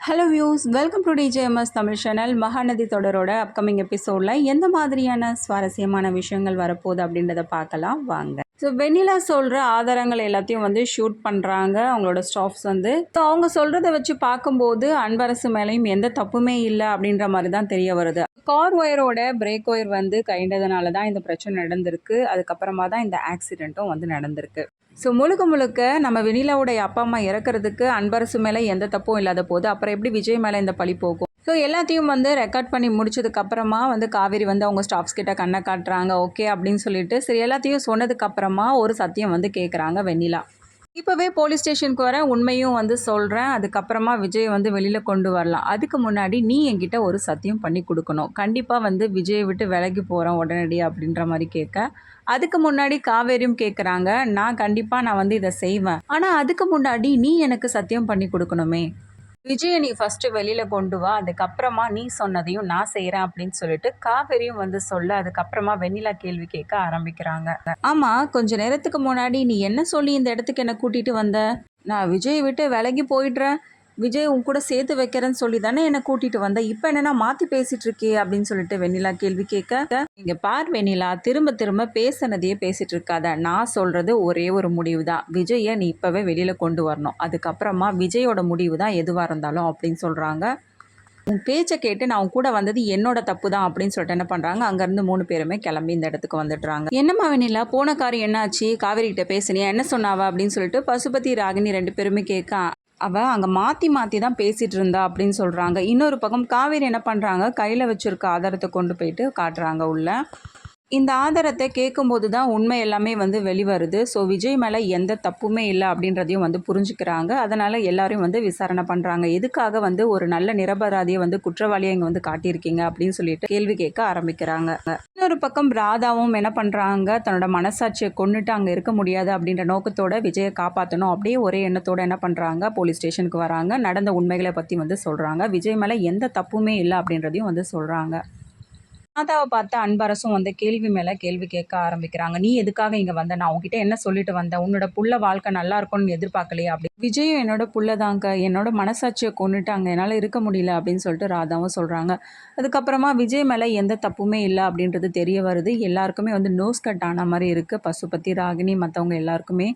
Hello views, welcome to DJMS Tamil channel. Mahanadhi தொடரோட upcoming எபிசோடில் எந்த மாதிரியான சுவாரஸ்யமான விஷயங்கள் வரப்போகுது அப்படின்றத பார்க்கலாம் வாங்க. ஸோ வெண்ணிலா சொல்கிற ஆதாரங்கள் எல்லாத்தையும் வந்து ஷூட் பண்ணுறாங்க அவங்களோட ஸ்டாஃப்ஸ் வந்து. ஸோ அவங்க சொல்கிறத வச்சு பார்க்கும்போது அன்பரசு மேலேயும் எந்த தப்புமே இல்லை அப்படின்ற மாதிரி தான் தெரிய வருது. கார் ஒயரோட பிரேக் ஒயர் வந்து கைண்டதுனால தான் இந்த பிரச்சனை நடந்திருக்கு. அதுக்கப்புறமா தான் இந்த ஆக்சிடெண்ட்டும் வந்து நடந்திருக்கு. ஸோ முழுக்க நம்ம வெண்ணிலாவுடைய அப்பா அம்மா இறக்கிறதுக்கு அன்பரசு மேலே எந்த தப்பும் இல்லாத போது அப்புறம் எப்படி விஜய் மேலே இந்த பழி போகும்? ஸோ எல்லாத்தையும் வந்து ரெக்கார்ட் பண்ணி முடிச்சதுக்கப்புறமா வந்து காவேரி வந்து அவங்க ஸ்டாஃப்ஸ் கிட்ட கண்ணை காட்டுறாங்க. ஓகே அப்படின்னு சொல்லிட்டு சரி எல்லாத்தையும் சொன்னதுக்கப்புறமா ஒரு சத்தியம் வந்து கேட்குறாங்க வெண்ணிலா. இப்போவே போலீஸ் ஸ்டேஷனுக்கு வர உண்மையும் வந்து சொல்கிறேன், அதுக்கப்புறமா விஜய் வந்து வெளியில் கொண்டு வரலாம். அதுக்கு முன்னாடி நீ என்கிட்ட ஒரு சத்தியம் பண்ணி கொடுக்கணும், கண்டிப்பாக வந்து விஜயை விட்டு விலகி போகிறோம் உடனடி அப்படின்ற மாதிரி கேட்க, அதுக்கு முன்னாடி காவேரியும் கேட்குறாங்க, நான் வந்து இதை செய்வேன், ஆனால் அதுக்கு முன்னாடி நீ எனக்கு சத்தியம் பண்ணி கொடுக்கணுமே. விஜயை நீ ஃபஸ்ட்டு வெளியில் கொண்டு வா, அதுக்கப்புறமா நீ சொன்னதையும் நான் செய்கிறேன் அப்படின்னு சொல்லிட்டு காவேரியும் வந்து சொல்ல, அதுக்கப்புறமா வெண்ணிலா கேள்வி கேட்க ஆரம்பிக்கிறாங்க. ஆமாம், கொஞ்ச நேரத்துக்கு முன்னாடி நீ என்ன சொல்லி இந்த இடத்துக்கு என்னை கூட்டிகிட்டு வந்த? நான் விஜயை விட்டு விலகி போயிடுறேன், விஜய் உன் கூட சேர்த்து வைக்கிறேன்னு சொல்லி தானே என்னை கூட்டிகிட்டு வந்த, இப்போ என்னன்னா மாற்றி பேசிகிட்டு இருக்கே அப்படின்னு சொல்லிட்டு வெண்ணிலா கேள்வி கேட்க, இங்கே பார் வெண்ணிலா, திரும்ப திரும்ப பேசினதையே பேசிகிட்டு இருக்காத. நான் சொல்கிறது ஒரே ஒரு முடிவு தான், விஜயை நீ இப்போவே வெளியில் கொண்டு வரணும், அதுக்கப்புறமா விஜயோட முடிவு தான் எதுவாக இருந்தாலும் அப்படின்னு சொல்கிறாங்க. உன் பேச்சை கேட்டு நான் உன் கூட வந்தது என்னோட தப்பு தான் அப்படின்னு சொல்லிட்டு என்ன பண்ணுறாங்க, அங்கேருந்து 3 பேருமே கிளம்பி இந்த இடத்துக்கு வந்துடுறாங்க. என்னம்மா வெண்ணிலா, போன காரியம் என்னாச்சு, காவேரி கிட்ட பேசுனியா, என்ன சொன்னாவா அப்படின்னு சொல்லிட்டு பசுபதி ராகினி 2 பேருமே கேட்க, அவள் அங்கே மாற்றி தான் பேசிகிட்டு இருந்தா அப்படின்னு சொல்கிறாங்க. இன்னொரு பக்கம் காவேரி என்ன பண்ணுறாங்க, கையில் வச்சுருக்க ஆதாரத்தை கொண்டு போயிட்டு காட்டுறாங்க உள்ள. இந்த ஆதாரத்தை கேட்கும்போது தான் உண்மை எல்லாமே வந்து வெளிவருது. ஸோ விஜய் மேலே எந்த தப்புமே இல்லை அப்படின்றதையும் வந்து புரிஞ்சுக்கிறாங்க. அதனால் எல்லாரையும் வந்து விசாரணை பண்ணுறாங்க. எதுக்காக வந்து ஒரு நல்ல நிரபராதியை வந்து குற்றவாளியை இங்கே வந்து காட்டியிருக்கீங்க அப்படின்னு சொல்லிட்டு கேள்வி கேட்க ஆரம்பிக்கிறாங்க. இன்னொரு பக்கம் ராதாவும் என்ன பண்ணுறாங்க, தன்னோட மனசாட்சியை கொண்டுட்டு அங்கே இருக்க முடியாது அப்படின்ற நோக்கத்தோட விஜயை காப்பாற்றணும் அப்படியே ஒரே எண்ணத்தோடு என்ன பண்ணுறாங்க, போலீஸ் ஸ்டேஷனுக்கு வராங்க. நடந்த உண்மைகளை பற்றி வந்து சொல்கிறாங்க. விஜய் மேலே எந்த தப்புமே இல்லை அப்படின்றதையும் வந்து சொல்கிறாங்க. ராதாவை பார்த்து அன்பரசும் வந்து கேள்வி மேலே கேள்வி கேட்க ஆரம்பிக்கிறாங்க. நீ எதுக்காக இங்கே வந்த, நான் உங்ககிட்ட என்ன சொல்லிட்டு வந்தேன், உன்னோட புள்ள வாழ்க்கை நல்லா இருக்கும்னு எதிர்பார்க்கலையே அப்படி. விஜயும் என்னோட புள்ள தாங்க, என்னோட மனசாட்சியை கொண்டுட்டு அங்கே என்னால் இருக்க முடியல அப்படின்னு சொல்லிட்டு ராதாவும் சொல்கிறாங்க. அதுக்கப்புறமா விஜய் மேலே எந்த தப்புமே இல்லை அப்படின்றது தெரிய வருது. எல்லாருக்குமே வந்து நோஸ் கட் ஆன மாதிரி இருக்குது. பசுபதி, ராகினி, மற்றவங்க எல்லாருக்குமே.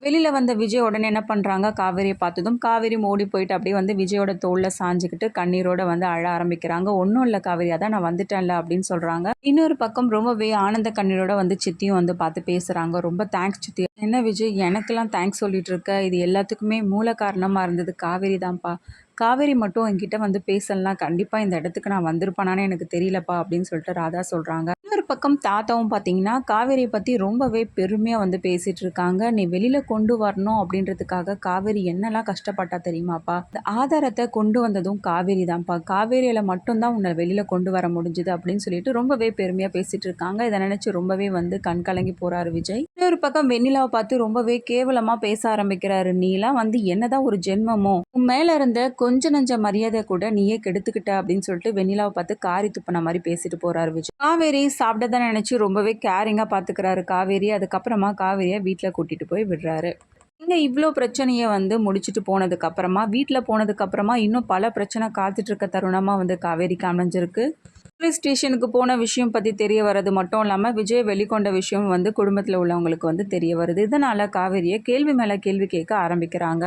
வெளியில் வந்த விஜய் உடனே என்ன பண்ணுறாங்க, காவேரியை பார்த்ததும் காவேரி ஓடி போயிட்டு அப்படியே வந்து விஜயோட தோளில் சாஞ்சிக்கிட்டு கண்ணீரோட வந்து அழ ஆரம்பிக்கிறாங்க. ஒன்றும் இல்லை காவேரி, அதான் நான் வந்துட்டேன்ல அப்படின்னு சொல்கிறாங்க. இன்னொரு பக்கம் ரொம்பவே ஆனந்த கண்ணீரோட வந்து சித்தியும் வந்து பார்த்து பேசுகிறாங்க. ரொம்ப தேங்க்ஸ் சித்தி. என்ன விஜய், எனக்கெல்லாம் தேங்க்ஸ் சொல்லிட்டு இருக்க, இது எல்லாத்துக்குமே மூல காரணமாக இருந்தது காவேரி தான்ப்பா. காவேரி மட்டும் என்கிட்ட வந்து பேசலாம், கண்டிப்பாக இந்த இடத்துக்கு நான் வந்திருப்பானான்னு எனக்கு தெரியலப்பா அப்படின்னு சொல்லிட்டு ராதா சொல்கிறாங்க. இன்னொரு பக்கம் தாத்தாவும் பார்த்தீங்கன்னா காவேரியை பற்றி ரொம்பவே பெருமையாக வந்து பேசிகிட்டு இருக்காங்க. நீ வெளியில் கொண்டு வரணும் அப்படின்றதுக்காக காவேரி என்னெல்லாம் கஷ்டப்பட்டா தெரியுமாப்பா, இந்த ஆதாரத்தை கொண்டு வந்ததும் காவேரி தான்ப்பா, காவேரியில் மட்டும்தான் உன்னை வெளியில் கொண்டு வர முடிஞ்சுது அப்படின்னு சொல்லிட்டு ரொம்பவே பெருமையாக பேசிகிட்டு இருக்காங்க. இதை நினச்சி ரொம்பவே வந்து கண் கலங்கி போகிறாரு விஜய். இன்னொரு பக்கம் வெண்ணிலாவை பார்த்து ரொம்பவே கேவலமாக பேச ஆரம்பிக்கிறாரு. நீலாம் வந்து என்னதான் ஒரு ஜென்மமோ, உன் மேலே இருந்த கொஞ்ச நஞ்ச மரியாதை கூட நீயே கெடுத்துக்கிட்ட அப்படின்னு சொல்லிட்டு வெண்ணிலாவை பார்த்து காரி துப்பின மாதிரி பேசிட்டு போறாரு விஜய். காவேரி சாப்பிட்டதான் நினைச்சு ரொம்பவே கேரிங்காக பார்த்துக்கிறாரு காவேரி. அதுக்கப்புறமா காவேரியை வீட்டில் கூட்டிட்டு போய் விடுறாரு. இங்கே இவ்வளோ பிரச்சனையை வந்து முடிச்சுட்டு போனதுக்கப்புறமா வீட்டில் போனதுக்கப்புறமா இன்னும் பல பிரச்சனை காத்துட்டு இருக்க தருணமாக வந்து காவேரிக்கு அமைஞ்சிருக்கு. போலீஸ் ஸ்டேஷனுக்கு போன விஷயம் பற்றி தெரிய வர்றது மட்டும் இல்லாமல் விஜய் வெளிக்கொண்ட விஷயம் வந்து குடும்பத்தில் உள்ளவங்களுக்கு வந்து தெரிய வருது. இதனால் காவேரியை கேள்வி மேலே கேள்வி கேட்க ஆரம்பிக்கிறாங்க.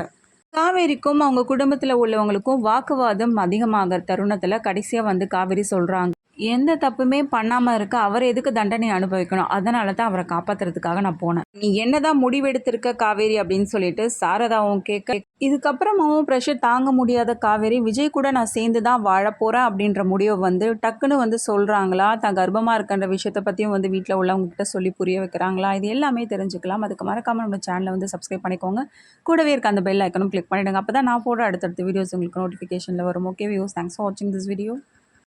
காவேரிக்கும் அவங்க குடும்பத்தில் உள்ளவங்களுக்கும் வாக்குவாதம் அதிகமாகிற தருணத்தில் கடைசியாக வந்து காவேரி சொல்கிறாங்க, எந்த தப்புமே பண்ணாமல் இருக்க அவர் எதுக்கு தண்டனை அனுபவிக்கணும், அதனால தான் அவரை காப்பாற்றுறதுக்காக நான் போனேன். நீ என்னதான் முடிவெடுத்திருக்க காவேரி அப்படின்னு சொல்லிட்டு சாரதாவும் கேட்க, இதுக்கப்புறமாவும் ப்ரெஷர் தாங்க முடியாத காவேரி விஜய் கூட நான் சேர்ந்து தான் வாழ போகிறேன் அப்படின்ற முடிவை வந்து டக்குன்னு வந்து சொல்கிறாங்களா, தான் கர்ப்பமாக இருக்கின்ற விஷயத்தை பற்றியும் வந்து வீட்டில் உள்ளவங்ககிட்ட சொல்லி புரிய வைக்கிறாங்களா, இது எல்லாமே தெரிஞ்சுக்கலாம். அதுக்கு மறக்காமல் நம்ம சேனலை வந்து சப்ஸ்கிரைப் பண்ணிக்கோங்க. கூடவே இருக்க அந்த பெல் ஐக்கனும் கிளிக் பண்ணிவிடுங்க. அப்போ தான் நான் போடுற அடுத்தடுத்த வீடியோஸ் உங்களுக்கு நோட்டிஃபிகேஷனில் வரும். ஓகே வியூஸ், தேங்க்ஸ் ஃபார் வாட்சிங் திஸ் வீடியோ.